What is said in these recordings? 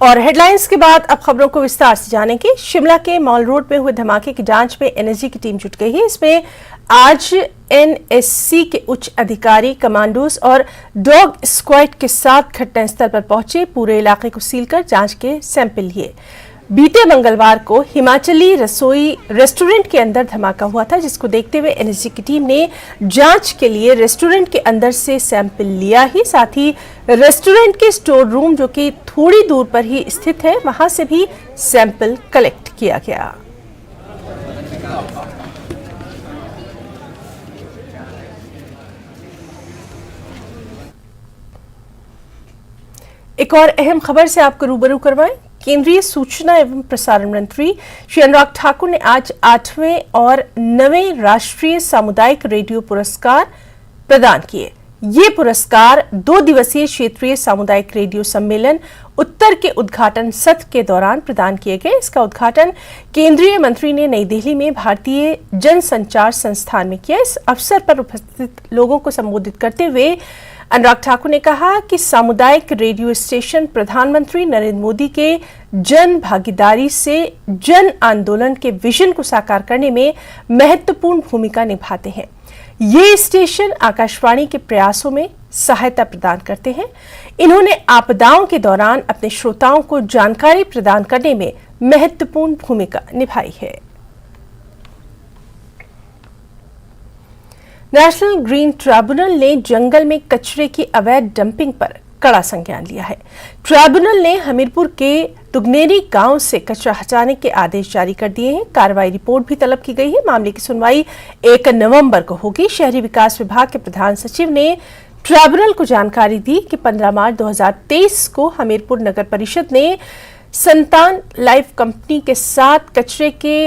और हेडलाइंस के बाद अब खबरों को विस्तार से जानेंगे। शिमला के मॉल रोड में हुए धमाके की जांच में एनएसजी की टीम जुट गई है। इसमें आज एनएससी के उच्च अधिकारी, कमांडोज और डॉग स्क्वाड के साथ घटनास्थल पर पहुंचे, पूरे इलाके को सील कर जांच के सैंपल लिए। बीते मंगलवार को हिमाचली रसोई रेस्टोरेंट के अंदर धमाका हुआ था, जिसको देखते हुए एनएसजी की टीम ने जांच के लिए रेस्टोरेंट के अंदर से सैंपल लिया ही, साथ ही रेस्टोरेंट के स्टोर रूम जो कि थोड़ी दूर पर ही स्थित है, वहां से भी सैंपल कलेक्ट किया गया। एक और अहम खबर से आपको रूबरू करवाएं। केंद्रीय सूचना एवं प्रसारण मंत्री श्री अनुराग ठाकुर ने आज 8वें और 9वें राष्ट्रीय सामुदायिक रेडियो पुरस्कार प्रदान किए। ये पुरस्कार 2 दिवसीय क्षेत्रीय सामुदायिक रेडियो सम्मेलन उत्तर के उद्घाटन सत्र के दौरान प्रदान किए गए। इसका उद्घाटन केंद्रीय मंत्री ने नई दिल्ली में भारतीय जनसंचार संस्थान में किया। इस अवसर पर उपस्थित लोगों को संबोधित करते हुए अनुराग ठाकुर ने कहा कि सामुदायिक रेडियो स्टेशन प्रधानमंत्री नरेंद्र मोदी के जन भागीदारी से जन आंदोलन के विजन को साकार करने में महत्वपूर्ण भूमिका निभाते हैं। ये स्टेशन आकाशवाणी के प्रयासों में सहायता प्रदान करते हैं। इन्होंने आपदाओं के दौरान अपने श्रोताओं को जानकारी प्रदान करने में महत्वपूर्ण भूमिका निभाई है। नेशनल ग्रीन ट्रिब्यूनल ने जंगल में कचरे की अवैध डंपिंग पर कड़ा संज्ञान लिया है। ट्रिब्यूनल ने हमीरपुर के दुगनेरी गांव से कचरा हटाने के आदेश जारी कर दिए हैं। कार्रवाई रिपोर्ट भी तलब की गई है। मामले की सुनवाई 1 नवंबर को होगी। शहरी विकास विभाग के प्रधान सचिव ने ट्रिब्यूनल को जानकारी दी कि 15 मार्च 2023 को हमीरपुर नगर परिषद ने संतान लाइफ कंपनी के साथ कचरे के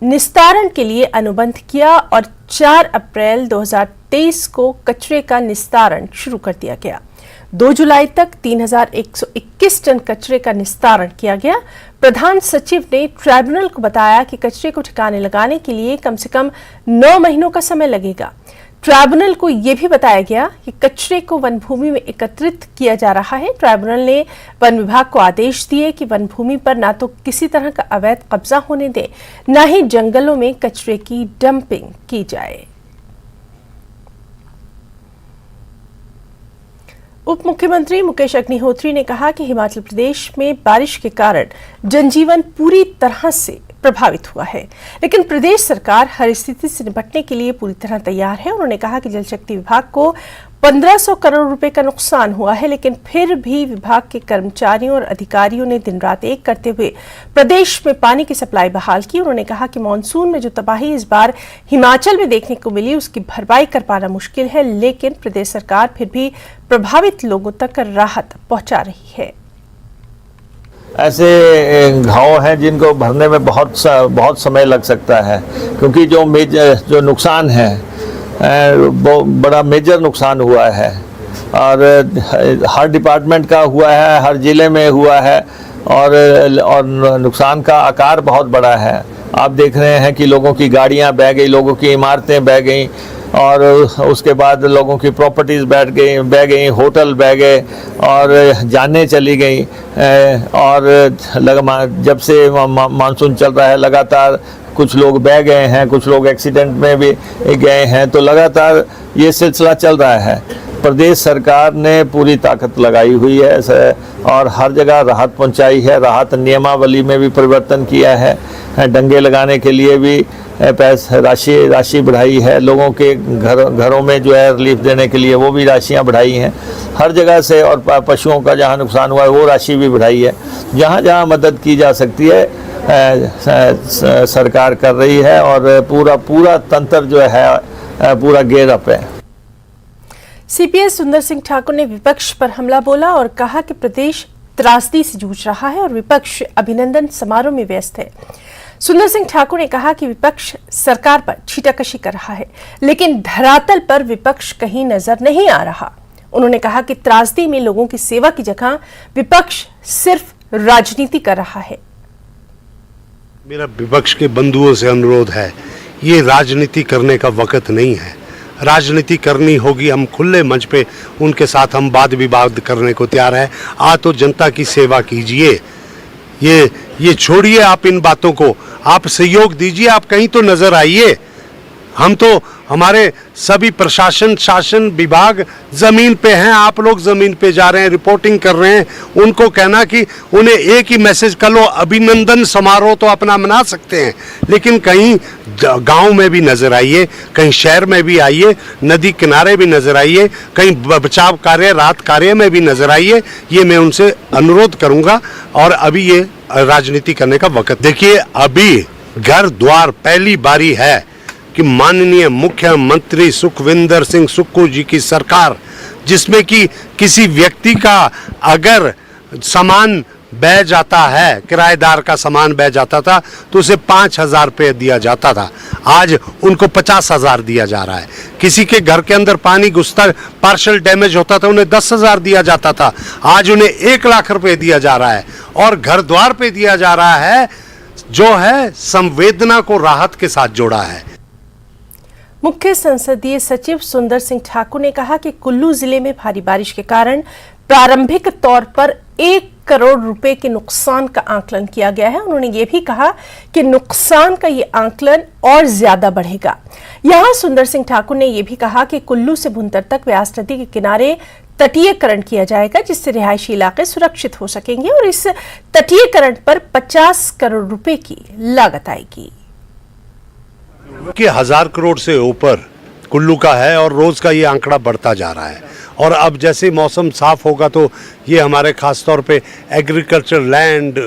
निस्तारण के लिए अनुबंध किया और 4 अप्रैल 2023 को कचरे का निस्तारण शुरू कर दिया गया। 2 जुलाई तक 3121 टन कचरे का निस्तारण किया गया। प्रधान सचिव ने ट्रिब्यूनल को बताया कि कचरे को ठिकाने लगाने के लिए कम से कम 9 महीनों का समय लगेगा। ट्रिब्यूनल को यह भी बताया गया कि कचरे को वन भूमि में एकत्रित किया जा रहा है। ट्रिब्यूनल ने वन विभाग को आदेश दिए कि वन भूमि पर ना तो किसी तरह का अवैध कब्जा होने दे, न ही जंगलों में कचरे की डंपिंग की जाए। उप मुख्यमंत्री मुकेश अग्निहोत्री ने कहा कि हिमाचल प्रदेश में बारिश के कारण जनजीवन पूरी तरह से प्रभावित हुआ है, लेकिन प्रदेश सरकार हर स्थिति से निपटने के लिए पूरी तरह तैयार है। उन्होंने कहा कि जल शक्ति विभाग को 1500 करोड़ रुपए का नुकसान हुआ है, लेकिन फिर भी विभाग के कर्मचारियों और अधिकारियों ने दिन रात एक करते हुए प्रदेश में पानी की सप्लाई बहाल की। उन्होंने कहा कि मानसून में जो तबाही इस बार हिमाचल में देखने को मिली, उसकी भरपाई कर पाना मुश्किल है, लेकिन प्रदेश सरकार फिर भी प्रभावित लोगों तक राहत पहुंचा रही है। ऐसे घाव हैं जिनको भरने में बहुत समय लग सकता है, क्योंकि जो नुकसान है वो बड़ा मेजर नुकसान हुआ है और हर डिपार्टमेंट का हुआ है, हर ज़िले में हुआ है और नुकसान का आकार बहुत बड़ा है। आप देख रहे हैं कि लोगों की गाड़ियां बह गई, लोगों की इमारतें बह गई और उसके बाद लोगों की प्रॉपर्टीज़ बह गई, होटल बह गए और जानें चली गई। और जब से मानसून चल रहा है लगातार कुछ लोग बह गए हैं, कुछ लोग एक्सीडेंट में भी गए हैं, तो लगातार ये सिलसिला चल रहा है। प्रदेश सरकार ने पूरी ताकत लगाई हुई है और हर जगह राहत पहुंचाई है। राहत नियमावली में भी परिवर्तन किया है, डंगे लगाने के लिए भी राशि बढ़ाई है, लोगों के घरों में जो है रिलीफ देने के लिए वो भी राशियां बढ़ाई हैं हर जगह से, और पशुओं का जहां नुकसान हुआ है वो राशि भी बढ़ाई है। जहां जहां मदद की जा सकती है सरकार कर रही है और पूरा तंत्र जो है पूरा गेयर अप है। सीपीएस सुंदर सिंह ठाकुर ने विपक्ष पर हमला बोला और कहा कि प्रदेश त्रासदी से जूझ रहा है और विपक्ष अभिनंदन समारोह में व्यस्त है। सुंदर सिंह ठाकुर ने कहा कि विपक्ष सरकार पर छीटाकशी कर रहा है, लेकिन धरातल पर विपक्ष कहीं नजर नहीं आ रहा। उन्होंने कहा कि त्रासदी में लोगों की सेवा की जगह विपक्ष सिर्फ राजनीति कर रहा है। मेरा विपक्ष के बंधुओं से अनुरोध है, ये राजनीति करने का वक्त नहीं है। राजनीति करनी होगी, हम खुले मंच पे उनके साथ हम वाद विवाद करने को तैयार है। तो जनता की सेवा कीजिए, ये छोड़िए आप इन बातों को, आप सहयोग दीजिए, आप कहीं तो नजर आइए। हम तो हमारे सभी प्रशासन शासन विभाग जमीन पे हैं, आप लोग जमीन पे जा रहे हैं, रिपोर्टिंग कर रहे हैं। उनको कहना कि उन्हें एक ही मैसेज कर लो, अभिनंदन समारोह तो अपना मना सकते हैं, लेकिन कहीं गांव में भी नजर आइए, कहीं शहर में भी आइए, नदी किनारे भी नजर आइए, कहीं बचाव कार्य राहत कार्य में भी नजर आइए। ये मैं उनसे अनुरोध करूंगा। और अभी ये राजनीति करने का वक्त, देखिए अभी घर द्वार पहली बारी है कि माननीय मुख्यमंत्री सुखविंदर सिंह सुक्खू जी की सरकार, जिसमें कि किसी व्यक्ति का अगर सामान बह जाता है, किराएदार का सामान बह जाता था तो उसे 5,000 रुपये दिया जाता था, आज उनको 50,000 दिया जा रहा है। किसी के घर के अंदर पानी घुसता पार्शल डैमेज होता था, उन्हें 10,000 दिया जाता था, आज उन्हें 1 लाख रुपए दिया जा रहा है। और घर द्वार पे दिया जा रहा है जो है संवेदना को राहत के साथ जोड़ा है। मुख्य संसदीय सचिव सुंदर सिंह ठाकुर ने कहा कि कुल्लू जिले में भारी बारिश के कारण प्रारंभिक तौर पर 1 करोड़ रुपए के नुकसान का आकलन किया गया है। उन्होंने ये भी कहा कि नुकसान का ये आकलन और ज्यादा बढ़ेगा। यहां सुंदर सिंह ठाकुर ने यह भी कहा कि कुल्लू से भुंतर तक व्यास नदी के किनारे तटीयकरण किया जाएगा, जिससे रिहायशी इलाके सुरक्षित हो सकेंगे और इस तटीयकरण पर 50 करोड़ रुपए की लागत आएगी। कि 1000 करोड़ से ऊपर कुल्लू का है और रोज का ये आंकड़ा बढ़ता जा रहा है। और अब जैसे मौसम साफ होगा तो ये हमारे खास तौर पे एग्रीकल्चर लैंड,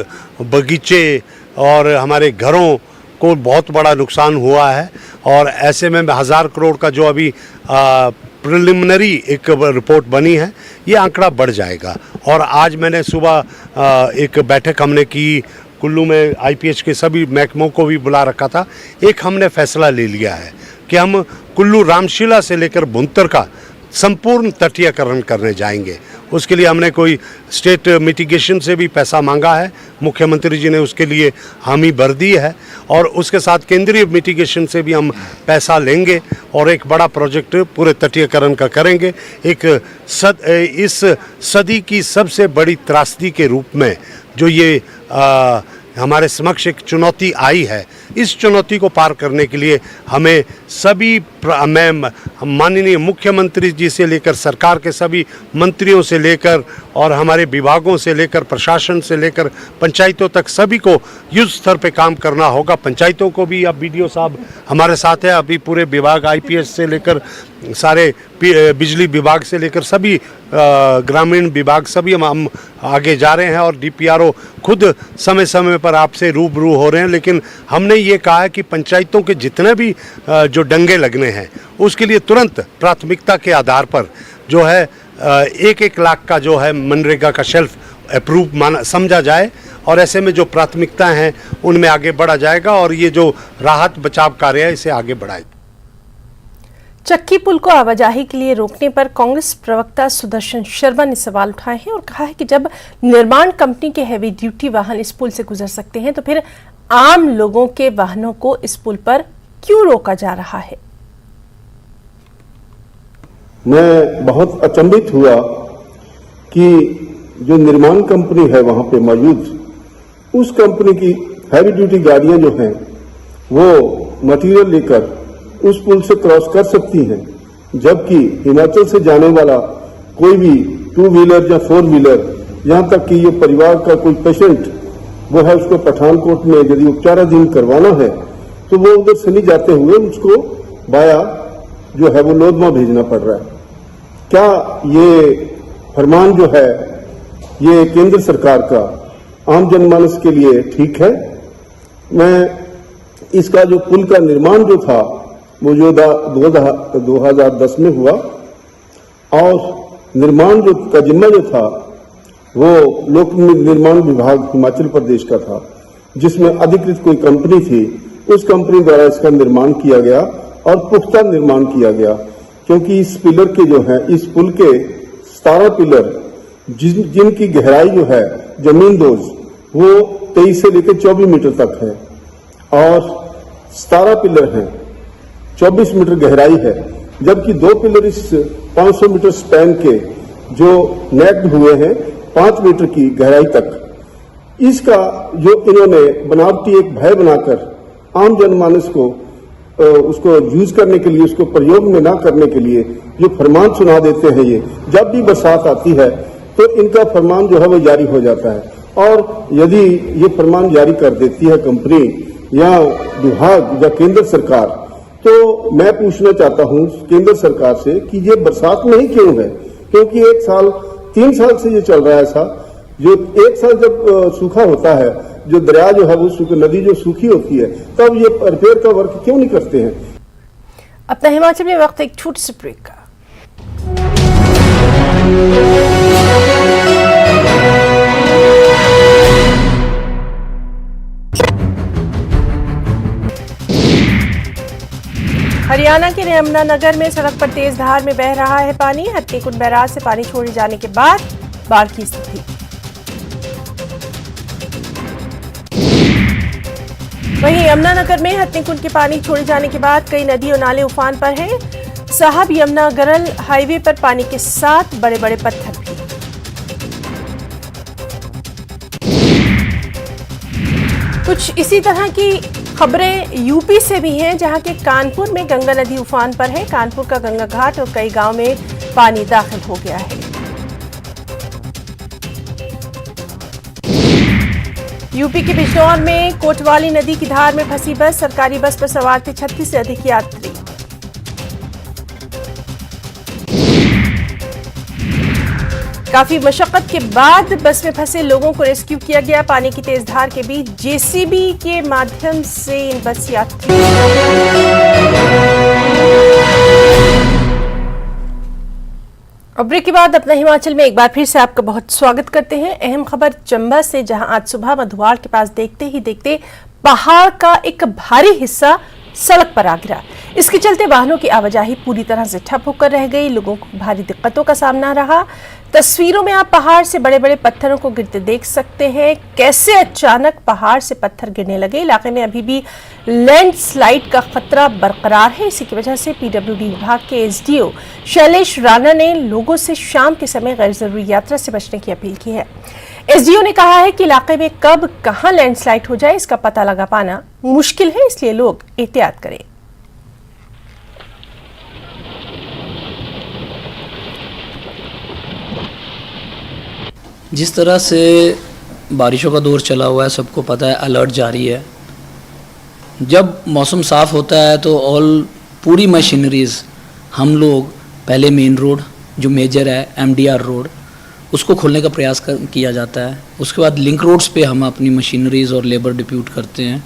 बगीचे और हमारे घरों को बहुत बड़ा नुकसान हुआ है। और ऐसे में 1000 करोड़ का जो अभी प्रिलिमिनरी एक रिपोर्ट बनी है, ये आंकड़ा बढ़ जाएगा। और आज मैंने सुबह एक बैठक हमने की, कुल्लू में IPH के सभी महकमों को भी बुला रखा था। एक हमने फैसला ले लिया है कि हम कुल्लू रामशिला से लेकर भुंतर का संपूर्ण तटीयकरण करने जाएंगे। उसके लिए हमने कोई स्टेट मिटिगेशन से भी पैसा मांगा है, मुख्यमंत्री जी ने उसके लिए हामी भर दी है। और उसके साथ केंद्रीय मिटिगेशन से भी हम पैसा लेंगे और एक बड़ा प्रोजेक्ट पूरे तटीयकरण का करेंगे। इस सदी की सबसे बड़ी त्रासदी के रूप में जो ये हमारे समक्ष एक चुनौती आई है, इस चुनौती को पार करने के लिए हमें सभी माननीय मुख्यमंत्री जी से लेकर सरकार के सभी मंत्रियों से लेकर और हमारे विभागों से लेकर प्रशासन से लेकर पंचायतों तक सभी को युद्ध स्तर पे काम करना होगा। पंचायतों को भी अब BDO साहब हमारे साथ है, अभी पूरे विभाग IPH से लेकर सारे बिजली विभाग से लेकर सभी ग्रामीण विभाग सभी हम आगे जा रहे हैं। और DPRO खुद समय समय पर आपसे रूबरू हो रहे हैं। लेकिन हमने ये कहा है कि पंचायतों के जितने भी जो डंगे लगने हैं उसके लिए तुरंत प्राथमिकता के आधार पर जो है 1-1 लाख का जो है मनरेगा का शेल्फ अप्रूव समझा जाए और ऐसे में जो प्राथमिकता हैं उनमें आगे बढ़ा जाएगा और ये जो राहत बचाव कार्य है इसे आगे बढ़ाएगा। चक्की पुल को आवाजाही के लिए रोकने पर कांग्रेस प्रवक्ता सुदर्शन शर्मा ने सवाल उठाए हैं और कहा है कि जब निर्माण कंपनी के हैवी ड्यूटी वाहन इस पुल से गुजर सकते हैं तो फिर आम लोगों के वाहनों को इस पुल पर क्यों रोका जा रहा है। मैं बहुत अचंभित हुआ कि जो निर्माण कंपनी है वहां पे मौजूद, उस कंपनी की हैवी ड्यूटी गाड़ियां जो हैं वो मटेरियल लेकर उस पुल से क्रॉस कर सकती हैं, जबकि हिमाचल से जाने वाला कोई भी 2 व्हीलर या 4 व्हीलर, यहां तक कि ये परिवार का कोई पेशेंट वो है, उसको पठानकोट में यदि उपचाराधीन करवाना है तो वो उधर से नहीं जाते हुए उसको बाया जो है वो लोधमा भेजना पड़ रहा है। क्या ये फरमान जो है ये केंद्र सरकार का आम जनमानस के लिए ठीक है? मैं इसका जो पुल का निर्माण जो था वो जो 2010 में हुआ और निर्माण जो का जिम्मा जो था वो लोक निर्माण विभाग हिमाचल प्रदेश का था, जिसमें अधिकृत कोई कंपनी थी, उस कंपनी द्वारा इसका निर्माण किया गया और पुख्ता निर्माण किया गया। क्योंकि इस पिलर के जो है, इस पुल के 17 पिलर जिनकी गहराई जो है जमीन दोज वो 23 से लेकर 24 मीटर तक है और 17 पिलर हैं, 24 मीटर गहराई है। जबकि 2 पिलर इस 500 मीटर स्पैन के जो नेक्ड हुए हैं 5 मीटर की गहराई तक, इसका जो इन्होंने बनावटी एक भय बनाकर आम जनमानस को उसको यूज करने के लिए, उसको प्रयोग में ना करने के लिए जो फरमान सुना देते हैं, ये जब भी बरसात आती है तो इनका फरमान जो है वो जारी हो जाता है। और यदि ये फरमान जारी कर देती है कंपनी या विभाग या केंद्र सरकार, तो मैं पूछना चाहता हूं केंद्र सरकार से कि ये बरसात में ही क्यों है, क्योंकि 1 साल 3 साल से ये चल रहा है ऐसा। जो 1 साल जब सूखा होता है, जो दरिया जो है वो नदी जो सूखी होती है, तब ये रिपेयर का वर्क क्यों नहीं करते हैं। अपना हिमाचल में वक्त एक छोटे से ब्रेक का। हरियाणा के यमुनानगर में सड़क पर तेज धार में बह रहा है पानी। हथनीकुंड बैराज से पानी छोड़े जाने के बाद बाढ़ की स्थिति। वहीं यमुनानगर में हथनीकुंड के पानी छोड़े जाने के बाद कई नदी और नाले उफान पर हैं। साहब यमुना गरल हाईवे पर पानी के साथ बड़े बड़े पत्थर भी। कुछ इसी तरह की खबरें यूपी से भी हैं, जहां के कानपुर में गंगा नदी उफान पर है। कानपुर का गंगा घाट और कई गांव में पानी दाखिल हो गया है। यूपी के बिजनौर में कोटवाली नदी की धार में फंसी बस। सरकारी बस पर सवार थे 36 से अधिक यात्री। काफी मशक्कत के बाद बस में फंसे लोगों को रेस्क्यू किया गया। पानी की तेज धार के बीच जेसीबी के माध्यम से इन बस यात्री। और ब्रेक के बाद अपना हिमाचल में एक बार फिर से आपका बहुत स्वागत करते हैं। अहम खबर चंबा से, जहां आज सुबह मधुवाड़ के पास देखते ही देखते पहाड़ का एक भारी हिस्सा सड़क पर आ गिरा। इसके चलते वाहनों की आवाजाही पूरी तरह से ठप होकर रह गई। लोगों को भारी दिक्कतों का सामना रहा। तस्वीरों में आप पहाड़ से बड़े बड़े पत्थरों को गिरते देख सकते हैं। कैसे अचानक पहाड़ से पत्थर गिरने लगे। इलाके में अभी भी लैंडस्लाइड का खतरा बरकरार है। इसी की वजह से पीडब्ल्यूडी विभाग के एसडीओ शैलेश राणा ने लोगों से शाम के समय गैर जरूरी यात्रा से बचने की अपील की है। एसडीओ ने कहा है कि इलाके में कब कहां लैंडस्लाइड हो जाए इसका पता लगा पाना मुश्किल है, इसलिए लोग एहतियात करें। जिस तरह से बारिशों का दौर चला हुआ है, सबको पता है, अलर्ट जारी है। जब मौसम साफ़ होता है तो पूरी मशीनरीज हम लोग पहले मेन रोड जो मेजर है एमडीआर रोड, उसको खोलने का प्रयास किया जाता है। उसके बाद लिंक रोड्स पे हम अपनी मशीनरीज और लेबर डिप्यूट करते हैं।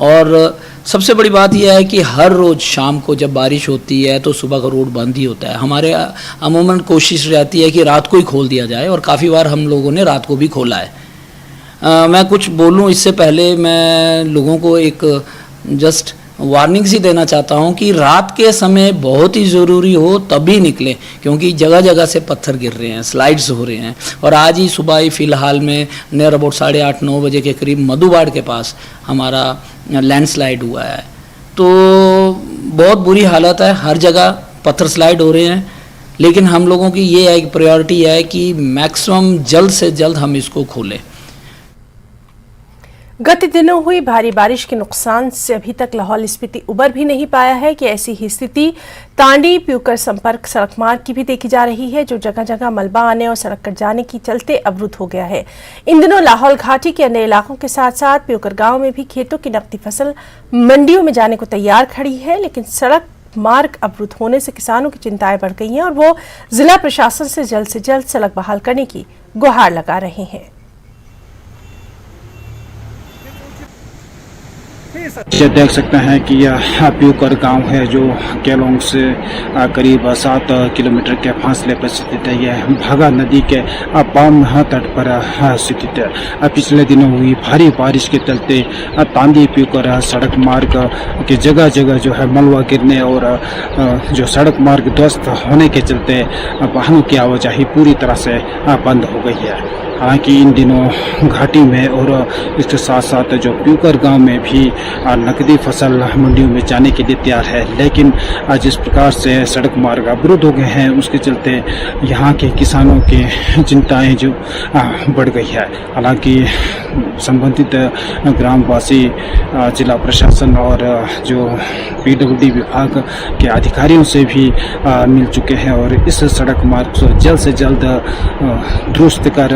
और सबसे बड़ी बात यह है कि हर रोज़ शाम को जब बारिश होती है तो सुबह का रोड बंद ही होता है। हमारे अमूमन कोशिश रहती है कि रात को ही खोल दिया जाए, और काफ़ी बार हम लोगों ने रात को भी खोला है। मैं कुछ बोलूं इससे पहले मैं लोगों को एक जस्ट वार्निंग सी देना चाहता हूं कि रात के समय बहुत ही ज़रूरी हो तभी निकलें, क्योंकि जगह जगह से पत्थर गिर रहे हैं, स्लाइड्स हो रहे हैं। और आज ही सुबह ही फ़िलहाल में नियर अबाउट 8:30-9 बजे के करीब मधुवाड़ के पास हमारा लैंडस्लाइड हुआ है। तो बहुत बुरी हालत है, हर जगह पत्थर स्लाइड हो रहे हैं। लेकिन हम लोगों की ये एक प्रायोरिटी है कि मैक्सिमम जल्द से जल्द हम इसको खोलें। गत दिनों हुई भारी बारिश के नुकसान से अभी तक लाहौल स्पीति उबर भी नहीं पाया है कि ऐसी ही स्थिति तांडी प्यूकर संपर्क सड़क मार्ग की भी देखी जा रही है, जो जगह जगह मलबा आने और सड़क कट जाने की चलते अवरुद्ध हो गया है। इन दिनों लाहौल घाटी के अन्य इलाकों के साथ साथ प्यूकर गांव में भी खेतों की नकदी फसल मंडियों में जाने को तैयार खड़ी है, लेकिन सड़क मार्ग अवरुद्ध होने से किसानों की चिंताएं बढ़ गई हैं और वो जिला प्रशासन से जल्द सड़क बहाल करने की गुहार लगा रहे हैं। ये देख सकते हैं कि यह प्यूकर गांव है, जो केलोंग से करीब 7 किलोमीटर के फासले पर स्थित है। यह भागा नदी के बाम तट पर स्थित है। पिछले दिनों हुई भारी बारिश के चलते तांदी प्यूकर सड़क मार्ग के जगह जगह जो है मलबा गिरने और जो सड़क मार्ग ध्वस्त होने के चलते वाहनों की आवाजाही पूरी तरह से बंद हो गई है। हालांकि इन दिनों घाटी में और इसके साथ साथ जो प्यूकर गांव में भी नकदी फसल मंडियों में जाने के लिए तैयार है, लेकिन जिस प्रकार से सड़क मार्ग अवरुद्ध हो गए हैं उसके चलते यहाँ के किसानों की चिंताएं जो बढ़ गई है। हालांकि संबंधित ग्रामवासी जिला प्रशासन और जो पीडब्ल्यूडी विभाग के अधिकारियों से भी मिल चुके हैं और इस सड़क मार्ग को जल्द से जल्द दुरुस्त कर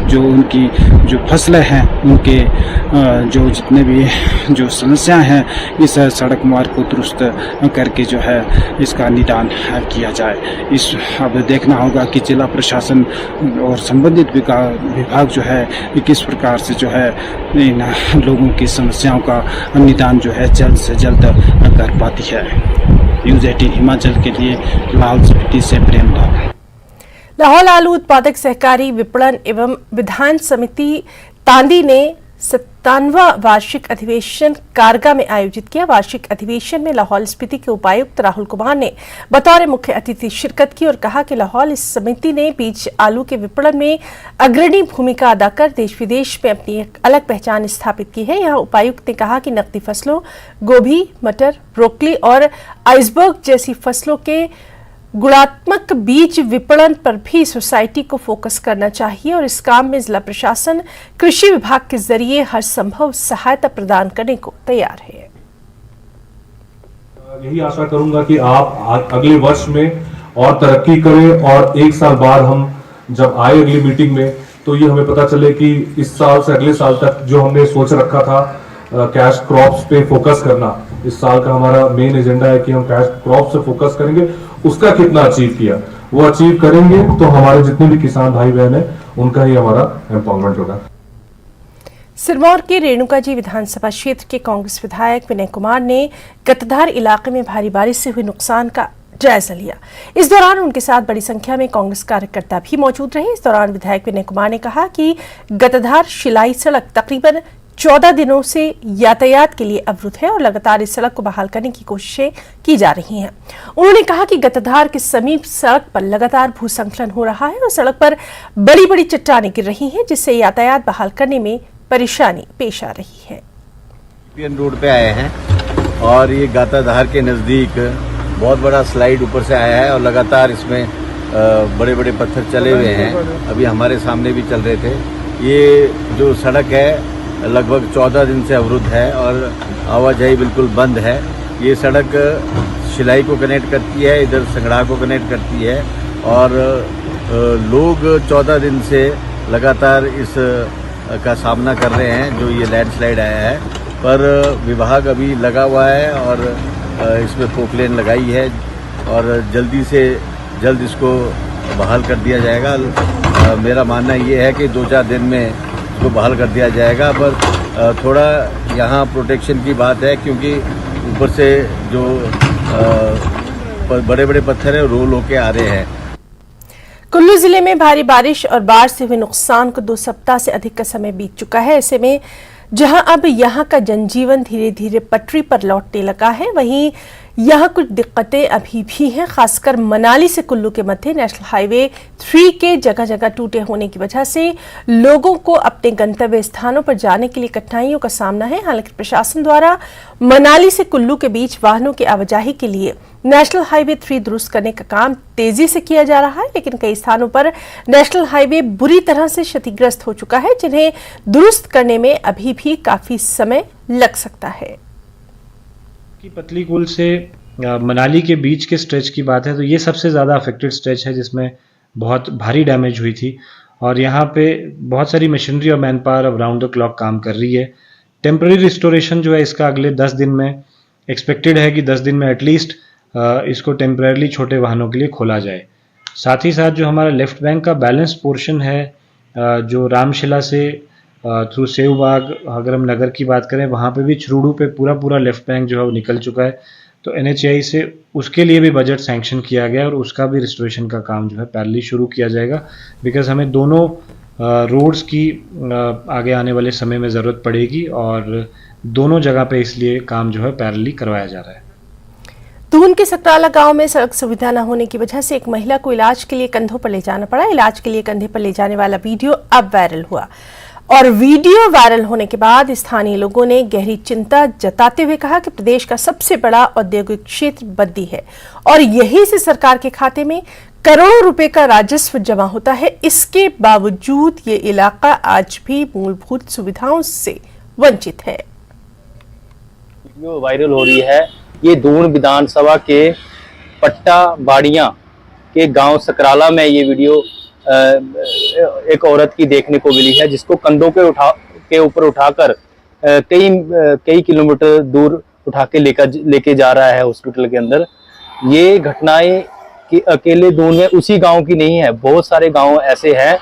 जो उनकी जो फसलें हैं उनके जो जितने भी जो समस्याएं हैं इस सड़क मार्ग को दुरुस्त करके जो है इसका निदान किया जाए। इस अब देखना होगा कि जिला प्रशासन और संबंधित विभाग जो है किस प्रकार से जो है इन लोगों की समस्याओं का निदान जो है जल्द से जल्द कर पाती है। न्यूज़ 18 हिमाचल के लिए लाहौल स्पीति से प्रेम लाल। लाहौल आलू उत्पादक सहकारी विपणन एवं विधान समिति तांदी ने 57वां वार्षिक अधिवेशन कारगा में आयोजित किया। वार्षिक अधिवेशन में लाहौल स्पीति के उपायुक्त राहुल कुमार ने बतौर मुख्य अतिथि शिरकत की और कहा कि लाहौल इस समिति ने बीज आलू के विपणन में अग्रणी भूमिका अदा कर देश विदेश में अपनी एक अलग पहचान स्थापित की है। यहाँ उपायुक्त ने कहा कि नकदी फसलों गोभी, मटर, ब्रोकली और आइसबर्ग जैसी फसलों के गुणात्मक बीज विपणन पर भी सोसाइटी को फोकस करना चाहिए और इस काम में जिला प्रशासन कृषि विभाग के जरिए हर संभव सहायता प्रदान करने को तैयार है। यही आशा करूंगा कि आप अगले वर्ष में और तरक्की करें और एक साल बाद हम जब आए अगली मीटिंग में तो ये हमें पता चले कि इस साल से अगले साल तक जो हमने सोच रखा था कैश क्रॉप्स पे फोकस करना, इस साल का हमारा मेन एजेंडा है कि हम कैश क्रॉप से फोकस करेंगे, उसका कितना अचीव किया वो अचीव करेंगे तो हमारे जितने भी किसान भाई बहन है उनका ही हमारा एम्पावरमेंट होगा। सिरमौर के रेणुका जी विधानसभा क्षेत्र के कांग्रेस विधायक विनय कुमार ने गतधार इलाके में भारी बारिश से हुए नुकसान का जायजा लिया। इस दौरान उनके साथ बड़ी संख्या में कांग्रेस कार्यकर्ता भी मौजूद रहे। इस दौरान विधायक विनय कुमार ने कहा कि गतधार शिलाई सड़क तकरीबन 14 दिनों से यातायात के लिए अवरुद्ध है और लगातार इस सड़क को बहाल करने की कोशिशें की जा रही हैं। उन्होंने कहा कि गतधार के समीप सड़क पर लगातार भूसंकलन हो रहा है और सड़क पर बड़ी बड़ी चट्टानें गिर रही हैं, जिससे यातायात बहाल करने में परेशानी पेश आ रही है। रोड पे आए हैं और ये गाताधार के नजदीक बहुत बड़ा स्लाइड ऊपर से आया है और लगातार इसमें बड़े बड़े पत्थर चले हुए हैं, अभी हमारे सामने भी चल रहे थे। ये जो सड़क है लगभग 14 दिन से अवरुद्ध है और आवाजाही बिल्कुल बंद है। ये सड़क शिलाई को कनेक्ट करती है, इधर संगड़ा को कनेक्ट करती है और लोग 14 दिन से लगातार इस का सामना कर रहे हैं जो ये लैंडस्लाइड आया है। पर विभाग अभी लगा हुआ है और इसमें फोकलेन लगाई है और जल्दी से जल्द इसको बहाल कर दिया जाएगा। मेरा मानना ये है कि 2-4 दिन में इसको बहाल कर दिया जाएगा, पर थोड़ा यहाँ प्रोटेक्शन की बात है क्योंकि ऊपर से जो बड़े बड़े पत्थर है रोल होके आ रहे हैं। कुल्लू जिले में भारी बारिश और बाढ़ से हुए नुकसान को 2 सप्ताह से अधिक का समय बीत चुका है। ऐसे में जहां अब यहां का जनजीवन धीरे धीरे पटरी पर लौटने लगा है, वहीं यहां कुछ दिक्कतें अभी भी हैं। खासकर मनाली से कुल्लू के मध्य नेशनल हाईवे 3 के जगह जगह टूटे होने की वजह से लोगों को अपने गंतव्य स्थानों पर जाने के लिए कठिनाइयों का सामना है। हालांकि प्रशासन द्वारा मनाली से कुल्लू के बीच वाहनों की आवाजाही के लिए नेशनल हाईवे 3 दुरुस्त करने का काम तेजी से किया जा रहा है, लेकिन कई स्थानों पर नेशनल हाईवे बुरी तरह से क्षतिग्रस्त हो चुका है, जिन्हें दुरुस्त करने में अभी भी काफी समय लग सकता है। की पतली कुल से मनाली के बीच के स्ट्रेच की बात है तो ये सबसे ज़्यादा अफेक्टेड स्ट्रेच है जिसमें बहुत भारी डैमेज हुई थी और यहाँ पे बहुत सारी मशीनरी और मैन पावर अब राउंड द क्लॉक काम कर रही है। टेम्पररी रिस्टोरेशन जो है इसका अगले 10 दिन में एक्सपेक्टेड है कि 10 दिन में एटलीस्ट इसको टेम्पररीली छोटे वाहनों के लिए खोला जाए। साथ ही साथ जो हमारा लेफ्ट बैंक का बैलेंस पोर्शन है जो रामशिला से थ्रू सेवबाग अगर हम नगर की बात करें वहाँ पे भी चरूड़ू पे पूरा लेफ्ट बैंक जो है वो निकल चुका है, तो NHAI से उसके लिए भी बजट सैंक्शन किया गया और उसका भी रिस्टोरेशन का काम जो है पैरेलली शुरू किया जाएगा, बिकॉज हमें दोनों रोड्स की आगे आने वाले समय में ज़रूरत पड़ेगी और दोनों जगह पे इसलिए काम जो है पैरेलली करवाया जा रहा है। दून के सकराला गांव में सड़क सुविधा न होने की वजह से एक महिला को इलाज के लिए कंधों पर ले जाना पड़ा। इलाज के लिए कंधे पर ले जाने वाला वीडियो अब वायरल हुआ और वीडियो वायरल होने के बाद स्थानीय लोगों ने गहरी चिंता जताते हुए कहा कि प्रदेश का सबसे बड़ा औद्योगिक क्षेत्र बद्दी है और यहीं से सरकार के खाते में करोड़ों रुपए का राजस्व जमा होता है। इसके बावजूद ये इलाका आज भी मूलभूत सुविधाओं से वंचित है। वीडियो वायरल हो रही है। ये दून विधानसभा के पट्टा बाड़ियां के गांव सकराला में ये वीडियो एक औरत की देखने को मिली है, जिसको कंधों के ऊपर उठाकर कई किलोमीटर दूर उठा के लेके जा रहा है हॉस्पिटल के अंदर। ये घटनाएं कि अकेले दून में उसी गांव की नहीं है, बहुत सारे गांव ऐसे हैं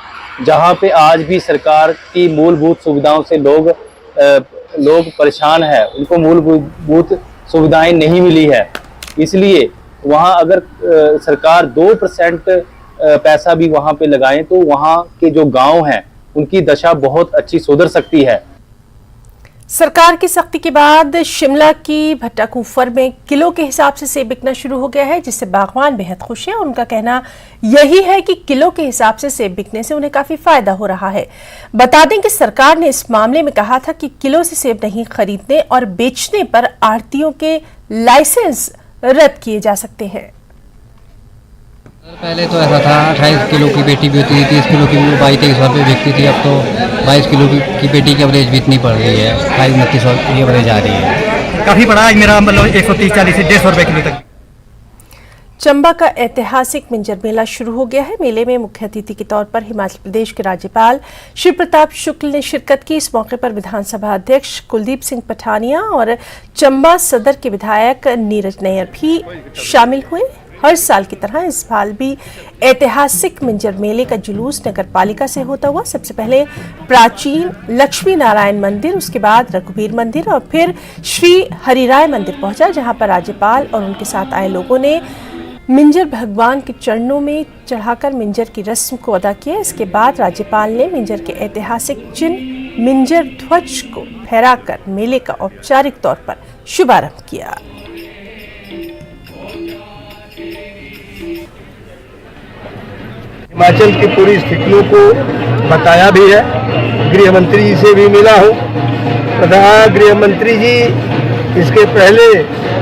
जहां पे आज भी सरकार की मूलभूत सुविधाओं से लोग परेशान है, उनको मूलभूत सुविधाएं नहीं मिली है। इसलिए वहां अगर सरकार 2% पैसा भी वहां पे लगाएं तो वहां के जो गांव हैं उनकी दशा बहुत अच्छी सुधर सकती है। सरकार की सख्ती के बाद शिमला की भट्टाकुफर में किलो के हिसाब से सेब बिकना शुरू हो गया है, जिससे बागवान बेहद खुश हैं। उनका कहना यही है कि किलो के हिसाब से सेब बिकने से उन्हें काफी फायदा हो रहा है। बता दें कि सरकार ने इस मामले में कहा था कि किलो से सेब नहीं खरीदने और बेचने पर आढ़तियों के लाइसेंस रद्द किए जा सकते हैं। पहले तो ऐसा था 28 किलो की पेटी भी होती थी, 30 किलो की 22-23 रुपये बिकती थी। अब तो 22 किलो की पेटी की एवरेज भी इतनी पड़ रही है, 28-29 की एवरेज आ रही है। काफ़ी बड़ा मेरा मतलब 130-140 से 150 रुपये किलो तक। चंबा का ऐतिहासिक मिंजर मेला शुरू हो गया है। मेले में मुख्य अतिथि के तौर पर हिमाचल प्रदेश के राज्यपाल शिव प्रताप शुक्ल ने शिरकत की। इस मौके पर विधानसभा अध्यक्ष कुलदीप सिंह पठानिया और चंबा सदर के विधायक नीरज नैयर भी शामिल हुए। हर साल की तरह इस साल भी ऐतिहासिक मिंजर मेले का जुलूस नगर पालिका से होता हुआ सबसे पहले प्राचीन लक्ष्मी नारायण मंदिर, उसके बाद रघुवीर मंदिर और फिर श्री हरिराय मंदिर पहुंचा, जहां पर राज्यपाल और उनके साथ आए लोगों ने मिंजर भगवान के चरणों में चढ़ाकर मिंजर की रस्म को अदा किया। इसके बाद राज्यपाल ने मिंजर के ऐतिहासिक चिन्ह मिंजर ध्वज को फहराकर मेले का औपचारिक तौर पर शुभारंभ किया। हिमाचल की पूरी स्थितियों को बताया भी है। गृह मंत्री जी से भी मिला हूँ तथा गृह मंत्री जी इसके पहले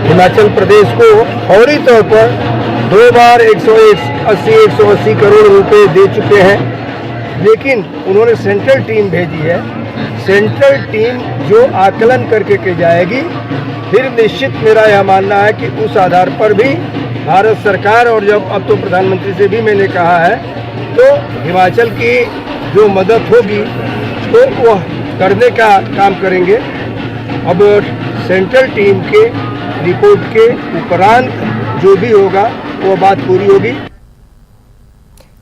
हिमाचल प्रदेश को फौरी तौर पर 2 बार 180 करोड़ रुपए दे चुके हैं, लेकिन उन्होंने सेंट्रल टीम भेजी है। सेंट्रल टीम जो आकलन करके के जाएगी, फिर निश्चित मेरा यह मानना है कि उस आधार पर भी भारत सरकार और जब अब तो प्रधानमंत्री से भी मैंने कहा है तो हिमाचल की जो मदद होगी तो वह करने का काम करेंगे। अब सेंट्रल टीम के रिपोर्ट के उपरांत जो भी होगा वो बात पूरी होगी।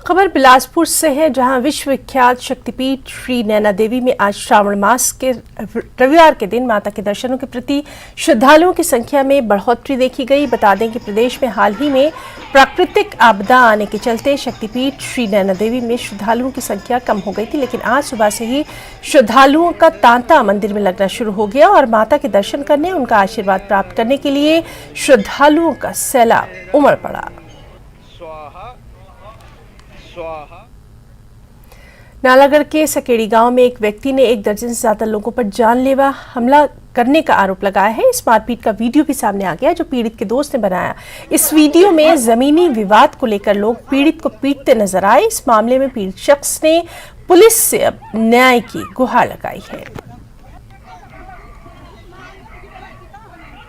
खबर बिलासपुर से है, जहां विश्वविख्यात शक्तिपीठ श्री नैना देवी में आज श्रावण मास के रविवार के दिन माता के दर्शनों के प्रति श्रद्धालुओं की संख्या में बढ़ोतरी देखी गई। बता दें कि प्रदेश में हाल ही में प्राकृतिक आपदा आने के चलते शक्तिपीठ श्री नैना देवी में श्रद्धालुओं की संख्या कम हो गई थी, लेकिन आज सुबह से ही श्रद्धालुओं का तांता मंदिर में लगना शुरू हो गया और माता के दर्शन करने, उनका आशीर्वाद प्राप्त करने के लिए श्रद्धालुओं का सैलाब उमड़ पड़ा। नालागढ़ के सकेड़ी गांव में एक व्यक्ति ने 1 दर्जन से ज्यादा लोगों पर जानलेवा हमला करने का आरोप लगाया है। इस मारपीट का वीडियो भी सामने आ गया जो पीड़ित के दोस्त ने बनाया। इस वीडियो में जमीनी विवाद को लेकर लोग पीड़ित को पीटते नजर आए। इस मामले में पीड़ित शख्स ने पुलिस से अब न्याय की गुहार लगाई है।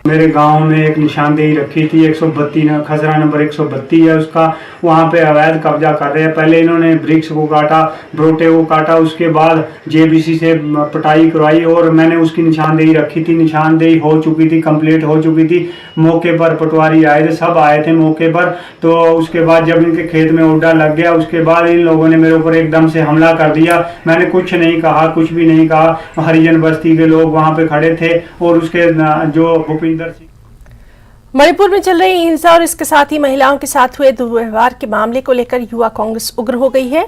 मेरे गांव में एक निशानदेही रखी थी 132 खसरा नंबर 132 है उसका, वहां पे अवैध कब्जा कर रहे हैं। पहले इन्होंने ब्रिक्स को काटा, ब्रोटे को काटा, उसके बाद जेबीसी से पटाई करवाई और मैंने उसकी निशानदेही रखी थी। निशानदेही हो चुकी थी, कंप्लीट हो चुकी थी। मौके पर पटवारी आए थे, सब आए थे मौके पर। तो उसके बाद जब इनके खेत में ओडा लग गया, उसके बाद इन लोगों ने मेरे ऊपर एकदम से हमला कर दिया। मैंने कुछ नहीं कहा, कुछ भी नहीं कहा। हरिजन बस्ती के लोग वहां पे खड़े थे और उसके जो मणिपुर में चल रही हिंसा और इसके साथ ही महिलाओं के साथ हुए दुर्व्यवहार के मामले को लेकर युवा कांग्रेस उग्र हो गई है।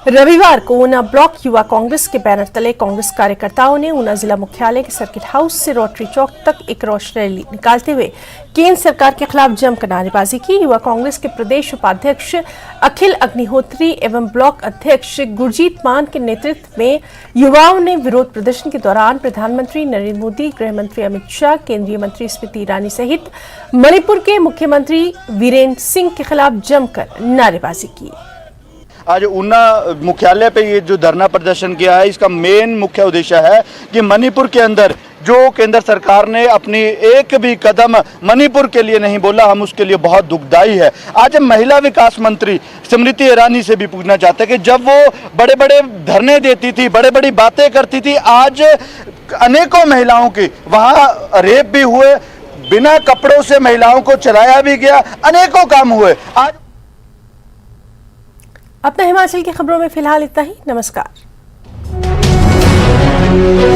रविवार को ऊना ब्लॉक युवा कांग्रेस के बैनर तले कांग्रेस कार्यकर्ताओं ने ऊना जिला मुख्यालय के सर्किट हाउस से रोटरी चौक तक एक रोष रैली निकालते हुए केंद्र सरकार के खिलाफ जमकर नारेबाजी की। युवा कांग्रेस के प्रदेश उपाध्यक्ष अखिल अग्निहोत्री एवं ब्लॉक अध्यक्ष गुरजीत मान के नेतृत्व में युवाओं ने विरोध प्रदर्शन के दौरान प्रधानमंत्री नरेंद्र मोदी, गृह मंत्री अमित शाह, केंद्रीय मंत्री स्मृति ईरानी सहित मणिपुर के मुख्यमंत्री वीरेंद्र सिंह के खिलाफ जमकर नारेबाजी की। आज ऊना मुख्यालय पे ये जो धरना प्रदर्शन किया है, इसका मेन मुख्य उद्देश्य है कि मणिपुर के अंदर जो केंद्र सरकार ने अपनी एक भी कदम मणिपुर के लिए नहीं बोला, हम उसके लिए बहुत दुखदाई है। आज हम महिला विकास मंत्री स्मृति ईरानी से भी पूछना चाहते हैं कि जब वो बड़े बड़े धरने देती थी, बड़े बड़ी बातें करती थी, आज अनेकों महिलाओं की वहाँ रेप भी हुए, बिना कपड़ों से महिलाओं को चलाया भी गया, अनेकों काम हुए। आज अपना हिमाचल की खबरों में फिलहाल इतना ही। नमस्कार।